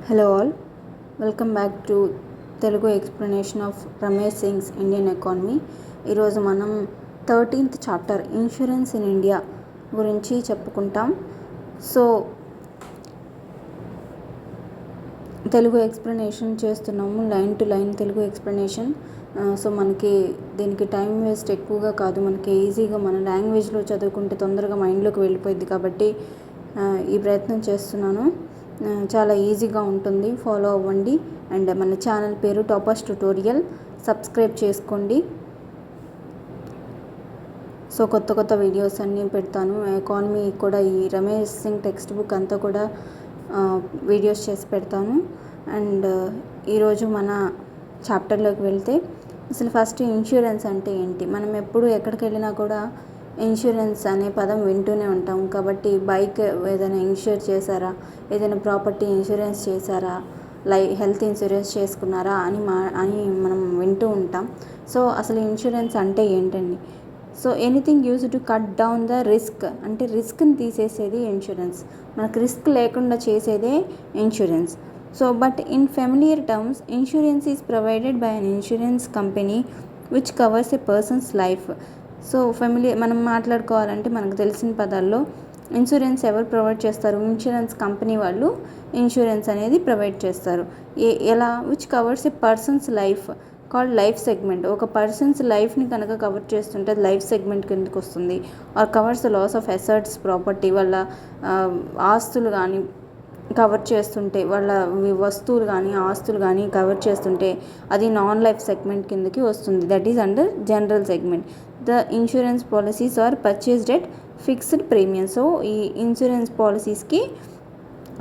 Hello all, welcome back to Telugu explanation of Ramesh Singh's Indian economy. ఈరోజు మనం 13th chapter insurance in India గురించి చెప్పుకుంటాం. So Telugu explanation చేస్తున్నాము, line to line Telugu explanation. So మనకి దీనికి టైం వేస్ట్ ఎక్కువగా కాదు, మనకి ఈజీగా మన లాంగ్వేజ్లో చదువుకుంటే తొందరగా మైండ్లోకి వెళ్ళిపోయింది కాబట్టి ఈ ప్రయత్నం చేస్తున్నాను. చాలా ఈజీగా ఉంటుంది, ఫాలో అవ్వండి. అండ్ మన ఛానల్ పేరు టాపర్స్ ట్యుటోరియల్, సబ్స్క్రైబ్ చేసుకోండి. సో కొత్త వీడియోస్ అన్నీ పెడతాను. ఎకానమీ కూడా ఈ రమేష్ సింగ్ టెక్స్ట్ బుక్ అంతా కూడా వీడియోస్ చేసి పెడతాను. అండ్ ఈరోజు మన చాప్టర్లోకి వెళ్తే అసలు ఫస్ట్ ఇన్సూరెన్స్ అంటే ఏంటి. మనం ఎప్పుడు ఎక్కడికి వెళ్ళినా కూడా ఇన్సూరెన్స్ అనే పదం వింటూనే ఉంటాం. కాబట్టి బైక్ ఏదైనా ఇన్సూర్ చేశారా, ఏదైనా ప్రాపర్టీ ఇన్సూరెన్స్ చేశారా, హెల్త్ ఇన్సూరెన్స్ చేసుకున్నారా అని మనం వింటూ ఉంటాం. సో అసలు ఇన్సూరెన్స్ అంటే ఏంటండి? So anything use to cut down the risk, అంటే రిస్క్ని తీసేసేది ఇన్సూరెన్స్. మనకు రిస్క్ లేకుండా చేసేదే insurance. So but in familiar terms insurance is provided by an insurance company which covers a persons life. So మనం మాట్లాడుకోవాలంటే మనకు తెలిసిన పదాల్లో ఇన్సూరెన్స్ ఎవరు ప్రొవైడ్ చేస్తారు? ఇన్సూరెన్స్ కంపెనీ వాళ్ళు ఇన్సూరెన్స్ అనేది ప్రొవైడ్ చేస్తారు. ఎలా? Which covers a persons life called life segment. ఒక పర్సన్స్ లైఫ్ని కనుక కవర్ చేస్తుంటే అది లైఫ్ సెగ్మెంట్ కిందకి వస్తుంది. Or covers the loss of assets, property, వాళ్ళ ఆస్తులు కానీ కవర్ చేస్తుంటే, వాళ్ళ వస్తువులు కానీ ఆస్తులు కానీ కవర్ చేస్తుంటే అది నాన్ లైఫ్ సెగ్మెంట్ కిందకి వస్తుంది. That is under general segment. The insurance policies are purchased at fixed premium. So ఈ ఇన్సూరెన్స్ పాలసీస్కి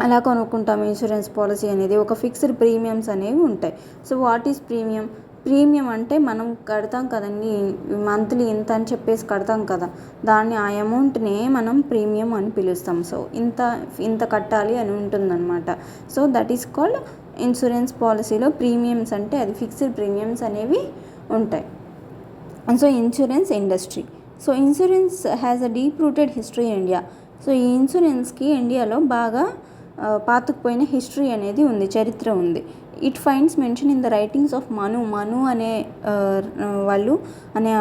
అలా కొనుక్కుంటాం. ఇన్సూరెన్స్ పాలసీ అనేది ఒక ఫిక్స్డ్ ప్రీమియమ్స్ అనేవి ఉంటాయి. So what is premium? Premium అంటే మనం కడతాం కదండి, మంత్లీ ఇంత అని చెప్పేసి కడతాం కదా, దాన్ని ఆ అమౌంట్నే మనం ప్రీమియం అని పిలుస్తాం. సో ఇంత కట్టాలి అని ఉంటుందన్నమాట. So that is called insurance పాలసీలో ప్రీమియమ్స్ అంటే అది ఫిక్స్డ్ ప్రీమియమ్స్ అనేవి ఉంటాయి. And so insurance industry. So insurance has a deep rooted history in India. So ఈ ఇన్సూరెన్స్కి ఇండియాలో బాగా పాతుకుపోయిన హిస్టరీ అనేది ఉంది, చరిత్ర ఉంది. It finds mention in the writings of Manu అనే వాళ్ళు అనే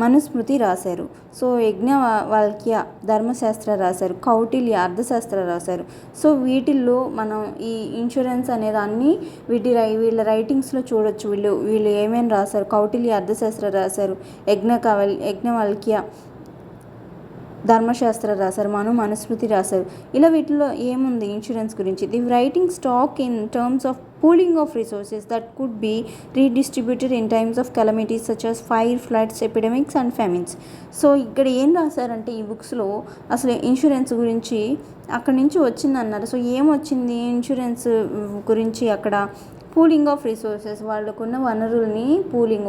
మనుస్మృతి రాశారు. సో యజ్ఞవల్క్య ధర్మశాస్త్ర రాశారు, కౌటిల్య అర్థశాస్త్ర రాశారు. సో వీటిల్లో మనం ఈ ఇన్సూరెన్స్ అనే దాన్ని వీళ్ళ రైటింగ్స్లో చూడొచ్చు. వీళ్ళు ఏమేమి రాశారు? కౌటిల్య అర్థశాస్త్ర రాశారు, యజ్ఞవల్క్య ధర్మశాస్త్ర రాశారు, మనుస్మృతి రాశారు. ఇలా వీటిలో ఏముంది ఇన్సూరెన్స్ గురించి? The writing stock in terms of pooling of resources that could be redistributed in times of calamities such as fire, floods, epidemics and famines. So ఇక్కడ ఏం రాశారంటే ఈ బుక్స్లో అసలు ఇన్సూరెన్స్ గురించి అక్కడి నుంచి వచ్చిందన్నారు. సో ఏమొచ్చింది ఇన్సూరెన్స్ గురించి? అక్కడ పూలింగ్ ఆఫ్ రిసోర్సెస్, వాళ్ళకున్న వనరుల్ని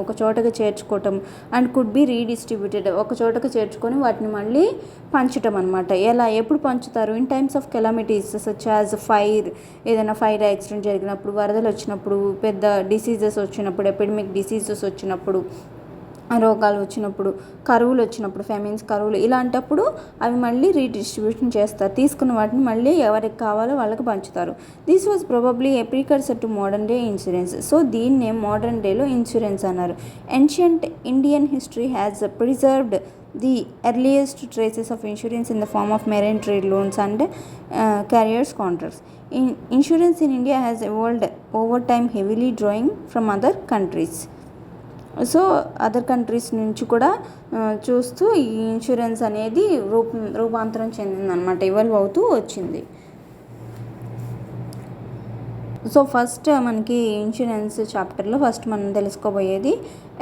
ఒక చోటగా చేర్చుకోవటం, అండ్ కుడ్ బి రీడిస్ట్రిబ్యూటెడ్, ఒక చోటకు చేర్చుకొని వాటిని మళ్ళీ పంచటం అనమాట. ఎలా, ఎప్పుడు పంచుతారు? In times of calamities such as fire, ఏదైనా ఫైర్ యాక్సిడెంట్ జరిగినప్పుడు, వరదలు వచ్చినప్పుడు, పెద్ద డిసీజెస్ వచ్చినప్పుడు, ఎపిడమిక్ డిసీజెస్ వచ్చినప్పుడు, రోగాలు వచ్చినప్పుడు, కరువులు వచ్చినప్పుడు, ఫెమిన్స్, కరువులు, ఇలాంటప్పుడు అవి మళ్ళీ రీడిస్ట్రిబ్యూషన్ చేస్తారు. తీసుకున్న వాటిని మళ్ళీ ఎవరికి కావాలో వాళ్ళకి పంచుతారు. This was probably a precursor to modern day insurance. So దీన్నే మోడర్న్ డేలో ఇన్సూరెన్స్ అన్నారు. Ancient Indian history has preserved the earliest traces of insurance in the form of marine trade loans and carriers contracts. Insurance in India has evolved over time, heavily drawing from other countries. So other countries నుంచి కూడా చూస్తూ ఈ insurance అనేది రూపాంతరం చెందిందనమాట, evolve అవుతూ వచ్చింది. So first మనకి insurance చాప్టర్లో ఫస్ట్ మనం తెలుసుకోబోయేది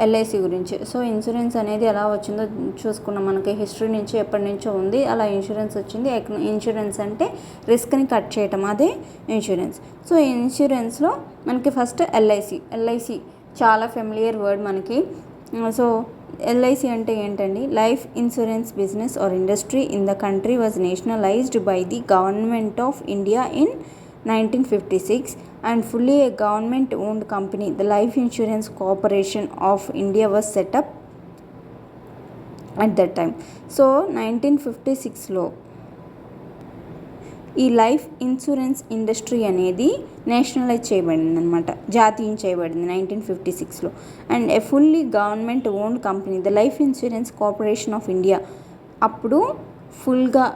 ఎల్ఐసి గురించి. సో ఇన్సూరెన్స్ అనేది ఎలా వచ్చిందో చూసుకున్నాం. మనకి హిస్టరీ నుంచి ఎప్పటి నుంచో ఉంది, అలా ఇన్సూరెన్స్ వచ్చింది. ఇన్సూరెన్స్ అంటే రిస్క్ని కట్ చేయటం, అదే ఇన్సూరెన్స్. సో ఇన్సూరెన్స్లో మనకి ఫస్ట్ ఎల్ఐసి చాలా ఫెమిలియర్ వర్డ్ మనకి. సో ఎల్ఐసి అంటే ఏంటండి? Life insurance business are industry in the country was nationalised by the government of India in 1956 and fully a government owned company. The Life Insurance Corporation of India was set up at that time. So 1956లో ఈ life insurance industry అనేది nationalize చేయబడింది అనమాట, జాతీయం చేయబడింది 1956లో. And a fully government owned company the life insurance corporation of India. అప్పుడు ఫుల్గా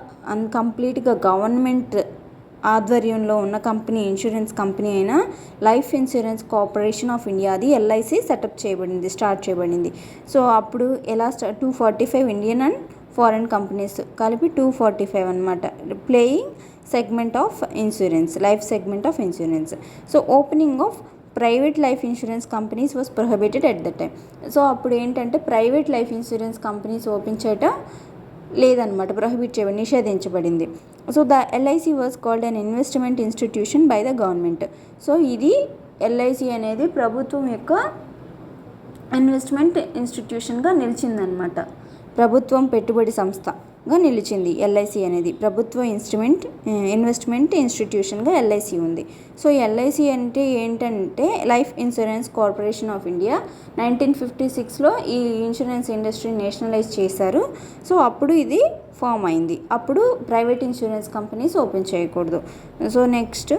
కంప్లీట్గా గవర్నమెంట్ ఆధ్వర్యంలో ఉన్న కంపెనీ, ఇన్సూరెన్స్ కంపెనీ అయిన life insurance corporation of India, అది ఎల్ఐసి సెటప్ చేయబడింది, స్టార్ట్ చేయబడింది. సో అప్పుడు ఎలా 245 ఇండియన్ అండ్ ఫారెన్ కంపెనీస్ కలిపి 245 అనమాట, playing segment of insurance, life segment of insurance. So opening of private life insurance companies was prohibited at the time. So అప్పుడు ఏంటంటే private life insurance companies open చేయటం లేదనమాట, prohibit చేయబడి, నిషేధించబడింది. So the LIC was called an investment institution by the government. So ఇది LIC అనేది ప్రభుత్వం యొక్క ఇన్వెస్ట్మెంట్ ఇన్స్టిట్యూషన్గా నిలిచిందనమాట, ప్రభుత్వం పెట్టుబడి సంస్థగా నిలిచింది. ఎల్ఐసి అనేది ప్రభుత్వ ఇన్వెస్ట్మెంట్ ఇన్స్టిట్యూషన్గా ఎల్ఐసి ఉంది. సో ఎల్ఐసి అంటే ఏంటంటే life insurance corporation of India 1956లో ఈ ఇన్సూరెన్స్ ఇండస్ట్రీ నేషనలైజ్ చేశారు. సో అప్పుడు ఇది ఫామ్ అయింది. అప్పుడు ప్రైవేట్ ఇన్సూరెన్స్ కంపెనీస్ ఓపెన్ చేయకూడదు. So next,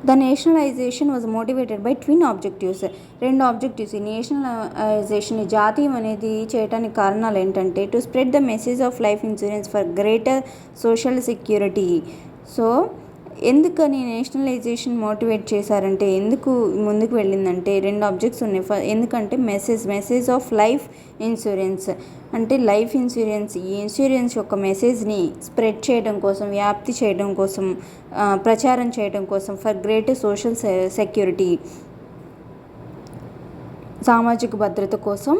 the nationalization was motivated by twin objectives. రెండు ఆబ్జెక్టివ్స్. ఈ నేషనలైజేషన్, జాతీయం అనేది చేయడానికి కారణాలు ఏంటంటే to spread the message of life insurance for greater social security. So ఎందుకని నేషనలైజేషన్ మోటివేట్ చేశారంటే, ఎందుకు ముందుకు వెళ్ళిందంటే రెండు ఆబ్జెక్ట్స్ ఉన్నాయి. ఎందుకంటే మెసేజ్ ఆఫ్ లైఫ్ ఇన్సూరెన్స్ అంటే లైఫ్ ఇన్సూరెన్స్, ఈ ఇన్సూరెన్స్ యొక్క మెసేజ్ని స్ప్రెడ్ చేయడం కోసం, వ్యాప్తి చేయడం కోసం, ప్రచారం చేయడం కోసం, ఫర్ గ్రేటర్ సోషల్ సెక్యూరిటీ, సామాజిక భద్రత కోసం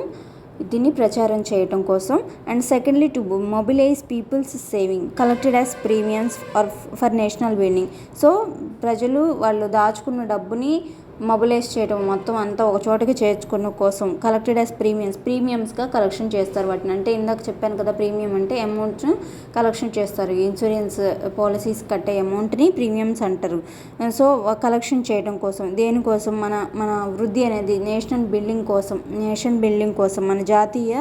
దీన్ని ప్రచారం చేయటం కోసం. And secondly to mobilise people's saving collected as premiums are for national wellbeing. So ప్రజలు వాళ్ళు దాచుకున్న డబ్బుని మొబిలైజ్ చేయడం, మొత్తం అంతా ఒక చోటకి చేర్చుకున్న కోసం కలెక్టెడ్ యాజ్ ప్రీమియమ్స్గా కలెక్షన్ చేస్తారు వాటిని. అంటే ఇందాక చెప్పాను కదా, ప్రీమియం అంటే అమౌంట్ను కలెక్షన్ చేస్తారు, ఇన్సూరెన్స్ పాలసీస్ కట్టే అమౌంట్ని ప్రీమియమ్స్ అంటారు. సో కలెక్షన్ చేయడం కోసం, దేనికోసం, మన వృద్ధి అనేది నేషన్ బిల్డింగ్ కోసం, మన జాతీయ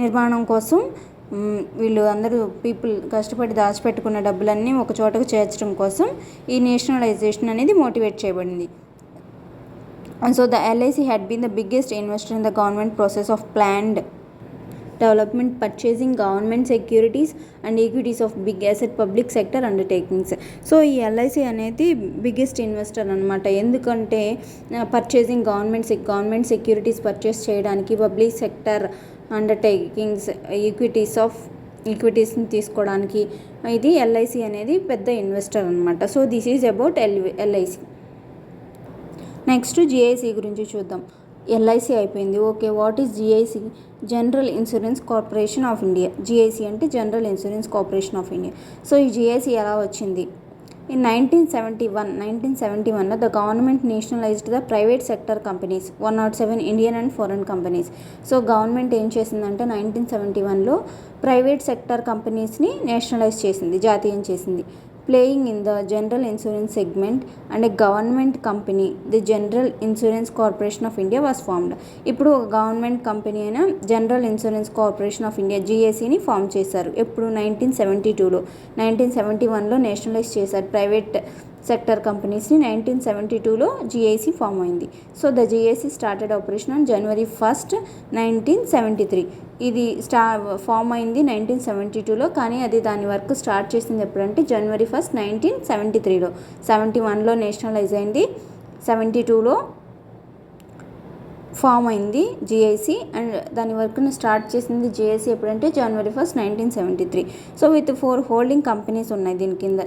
నిర్మాణం కోసం వీళ్ళు అందరూ పీపుల్ కష్టపడి దాచిపెట్టుకున్న డబ్బులన్నీ ఒక చోటకు చేర్చడం కోసం ఈ నేషనలైజేషన్ అనేది మోటివేట్ చేయబడింది. And so the LIC had been the biggest investor in the government process of planned development, purchasing government securities and equities of big asset public sector undertakings. So ఈ ఎల్ఐసి అనేది biggest investor అనమాట. ఎందుకంటే purchasing government securities purchase చేయడానికి, public sector undertakings ఈక్విటీస్ని తీసుకోవడానికి ఇది LIC అనేది పెద్ద ఇన్వెస్టర్ అనమాట. So this is about LIC. Next GIC గురించి చూద్దాం. ఎల్ఐసి అయిపోయింది, okay. What is GIC? General insurance corporation of India. GIC అంటే general insurance corporation of India. So ఈ జిఐసి ఎలా వచ్చింది? In 1971 the government nationalized the private sector companies, 107 Indian and foreign companies. So government ఏం చేసిందంటే 1971లో private sector కంపెనీస్ని nationalize చేసింది, జాతీయం చేసింది. Playing in the general insurance segment and a government company the general insurance corporation of India was formed. ఇప్పుడు ఒక government company అయిన general insurance corporation of India జిఏసీని ఫామ్ చేశారు. ఎప్పుడు? 1972లో. 1971లో నేషనలైజ్ చేశారు ప్రైవేట్ సెక్టర్ కంపెనీస్ని. 1972లో జిఐసి ఫామ్ అయింది. So the GIC started operation on January 1st, 1973. ఇది ఫామ్ అయింది 1972లో, కానీ అది దాని వర్క్ స్టార్ట్ చేసింది ఎప్పుడంటే January 1st, 1973లో. 71లో నేషనలైజ్ అయింది, 72లో ఫామ్ అయింది జిఐసి. అండ్ దాని వర్క్ని స్టార్ట్ చేసింది జిఐసి ఎప్పుడంటే January 1st, 1973. So with 4 holding companies ఉన్నాయి దీని కింద,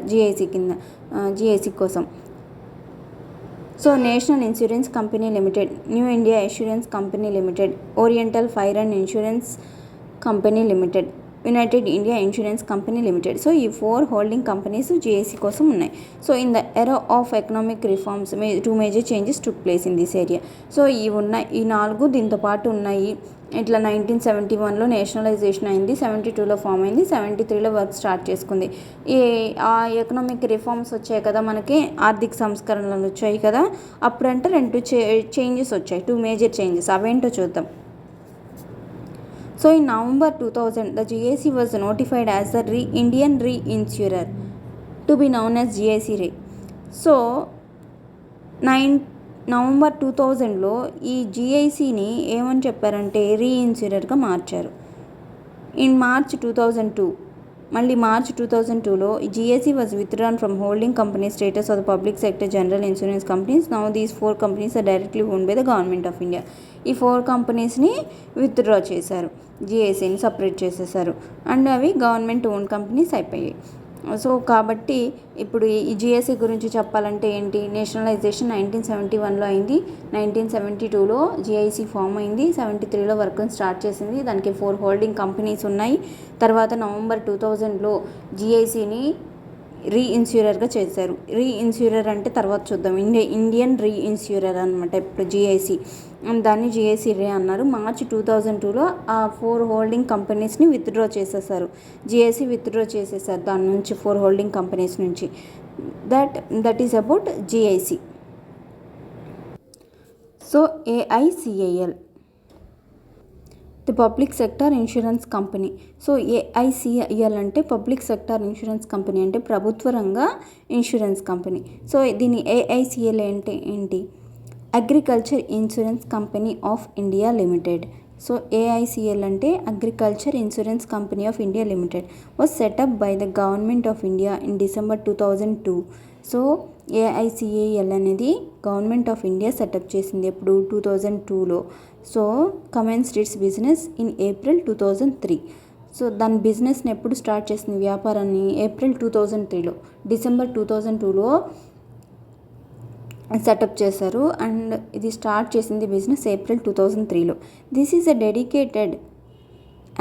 జిఐసి కోసం. So national insurance company limited, new India insurance company limited, oriental fire and insurance company limited, United India insurance company limited. So ఈ 4 holding companies GIC కోసం ఉన్నాయి. So in the era of economic reforms 2 major changes took place in this area. So ఈ 4 దీంతో పాటు ఉన్నాయి. ఇట్లా 1971లో nationalisation అయింది, 72లో form అయింది, 73లో వర్క్ స్టార్ట్ చేసుకుంది. ఆ ఎకనామిక్ రిఫార్మ్స్ వచ్చాయి కదా, మనకి ఆర్థిక సంస్కరణలు వచ్చాయి కదా, అప్పుడంటే 2 చేంజెస్ వచ్చాయి, 2 మేజర్ చేంజెస్. అవేంటో చూద్దాం. So in November 2000, the GIC was notified as the Indian reinsurer to to be known as GIC re. So November 2000లో ఈ జిఐసిని ఏమని చెప్పారంటే రీఇన్సూరర్గా మార్చారు. ఇన్ మార్చ్ 2002 మళ్ళీ మార్చ్ 2002లో GIC was withdrawn from holding company status of the public sector general insurance companies. Now these 4 companies are directly owned by the government of India. ఈ 4 కంపెనీస్ని విత్డ్రా చేశారు, జిఐసిని సపరేట్ చేసేసారు అండ్ అవి government own companies అయిపోయాయి. So కాబట్టి ఇప్పుడు ఈ జిఐసి గురించి చెప్పాలంటే ఏంటి, నేషనలైజేషన్ 1971లో అయింది. 1972లో జిఐసి ఫామ్ అయింది. 73లో వర్క్ స్టార్ట్ చేసింది. దానికి 4 హోల్డింగ్ కంపెనీస్ ఉన్నాయి. తర్వాత నవంబర్ 2000లో జిఐసిని రీఇన్సూరర్గా చేశారు. రీఇన్సూరర్ అంటే తర్వాత చూద్దాం. ఇండియన్ రీఇన్సూరర్ అనమాట ఇప్పుడు జిఐసి, దాన్ని జిఐసి రే అన్నారు. మార్చ్ 2002లో ఆ 4 హోల్డింగ్ కంపెనీస్ని విత్డ్రా చేసేసారు. జిఐసి విత్డ్రా చేసేసారు దాని నుంచి, 4 హోల్డింగ్ కంపెనీస్ నుంచి. That is about GIC. So AICIL, the public sector insurance company. So AICIL అంటే పబ్లిక్ సెక్టార్ ఇన్సూరెన్స్ కంపెనీ, అంటే ప్రభుత్వ రంగ ఇన్సూరెన్స్ కంపెనీ. సో దీని ఏఐసిఐఎల్ అంటే ఏంటి, agriculture insurance company of India limited. So AICIL అంటే agriculture insurance company of India limited was set up by the government of India in December 2002. So AICIL అనేది government of India set up చేసింది ఎప్పుడు, 2002లో. So commenced its business in April 2003. సో దాని బిజినెస్ని ఎప్పుడు start చేసింది, వ్యాపారాన్ని, ఏప్రిల్ 2003లో. డిసెంబర్ 2002లో సెటప్ చేశారు అండ్ ఇది స్టార్ట్ చేసింది బిజినెస్ ఏప్రిల్ 2003లో. This is a dedicated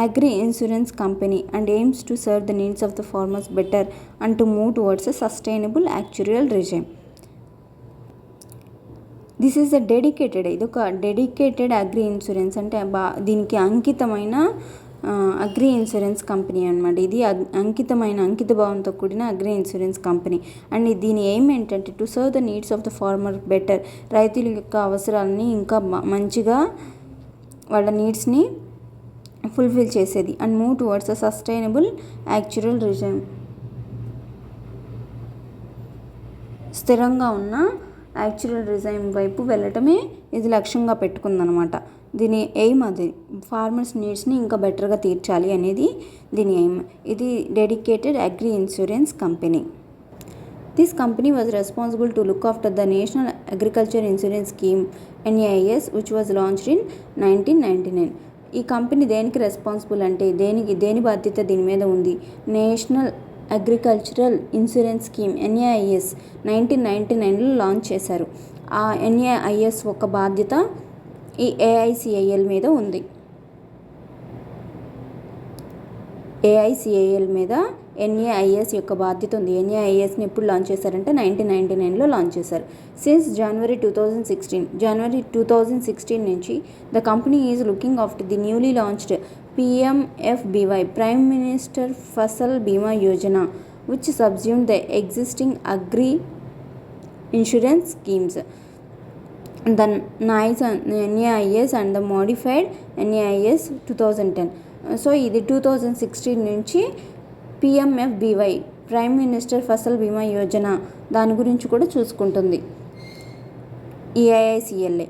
agri insurance company and AIIMS to serve the needs of the farmers better and to move towards a sustainable actuarial regime. This is a dedicated, ఇది ఒక dedicated agri insurance అంటే దీనికి అంకితమైన agri insurance company అనమాట. ఇది అంకిత భావంతో కూడిన అగ్రి ఇన్సూరెన్స్ కంపెనీ. అండ్ దీని ఎయిమ్ ఏంటంటే to serve the needs of the farmer better, రైతుల యొక్క అవసరాలని ఇంకా మంచిగా వాళ్ళ నీడ్స్ని ఫుల్ఫిల్ చేసేది. And move towards a sustainable actuarial regime, స్థిరంగా ఉన్న యాక్చురల్ రిజైమ్ వైపు వెళ్ళటమే ఇది లక్ష్యంగా పెట్టుకుందనమాట. దీని ఎయిమ్ అది, ఫార్మర్స్ నీడ్స్ని ఇంకా బెటర్గా తీర్చాలి అనేది దీని ఎయిమ్. ఇది dedicated agri insurance company. This company was responsible to look after the national agriculture insurance scheme NAIS which was launched in 1999. ఈ కంపెనీ దేనికి రెస్పాన్సిబుల్ అంటే దేని బాధ్యత దీని మీద ఉంది, national agricultural insurance scheme NAIS 1999లో లాంచ్ చేశారు. ఆ NAIS ఒక బాధ్యత ఈ ఏఐసిఐఎల్ మీద ఉంది. ఏఐసిఐఎల్ మీద NAIS యొక్క బాధ్యత ఉంది. NAISని ఎప్పుడు లాంచ్ చేశారంటే 1999లో లాంచ్ చేశారు. సిన్స్ జనవరి 2016 నుంచి the company is looking after the newly launched PMFBY, prime minister Fasal బీమా Yojana, which subsumed the existing agri insurance schemes, the NAIS and the modified NAIS 2010. So ఇది 2016 నుంచి PMFBY, ప్రైమ్ మినిస్టర్ ఫసల్ బీమా యోజన, దాని గురించి కూడా చూసుకుంటుంది ఈ ఏఐసిఎల్ఏ.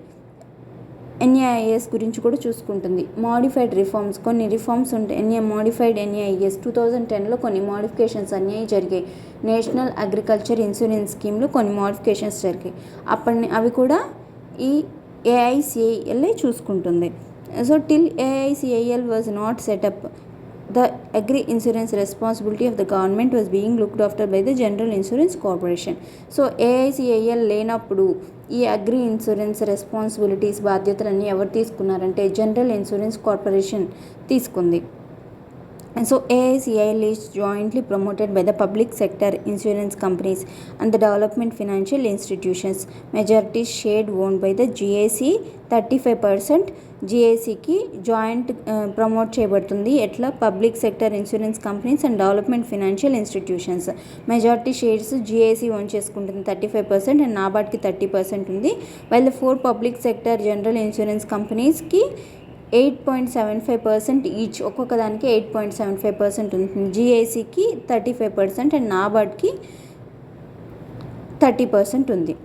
NAIS గురించి కూడా చూసుకుంటుంది. మాడిఫైడ్ రిఫార్మ్స్, కొన్ని రిఫార్మ్స్ ఉంటాయి. మాడిఫైడ్ NAIS 2010లో కొన్ని మోడిఫికేషన్స్ అన్నీ జరిగాయి. నేషనల్ అగ్రికల్చర్ ఇన్సూరెన్స్ స్కీమ్లో కొన్ని మోడిఫికేషన్స్ జరిగాయి. అవి కూడా ఈ ఏఐసిఐఎల్ఏ చూసుకుంటుంది. So till AICIL was not set up, the agri insurance responsibility of the government was being looked after by the General Insurance Corporation. So AICIL లేనప్పుడు ఈ అగ్రి ఇన్సూరెన్స్ రెస్పాన్సిబిలిటీస్, బాధ్యతలన్నీ ఎవరు తీసుకున్నారంటే జనరల్ ఇన్సూరెన్స్ కార్పొరేషన్ తీసుకుంది. So AICIL is jointly promoted by the public sector insurance companies and the development financial institutions. Majority shared owned by the GIC, 35% GICకి joint promote చేయబడుతుంది. ఎట్లా, public sector insurance companies and development financial institutions. Majority shares GIC own చేసుకుంటుంది 35% and నాబార్డ్కి 30% ఉంది. While the 4 public sector general insurance కంపెనీస్కి 8.75% each, ఒక్కొక్క దానికి 8.75% ఉంటుంది. GICకి 35% అండ్ నాబార్డ్కి 30% ఉంది.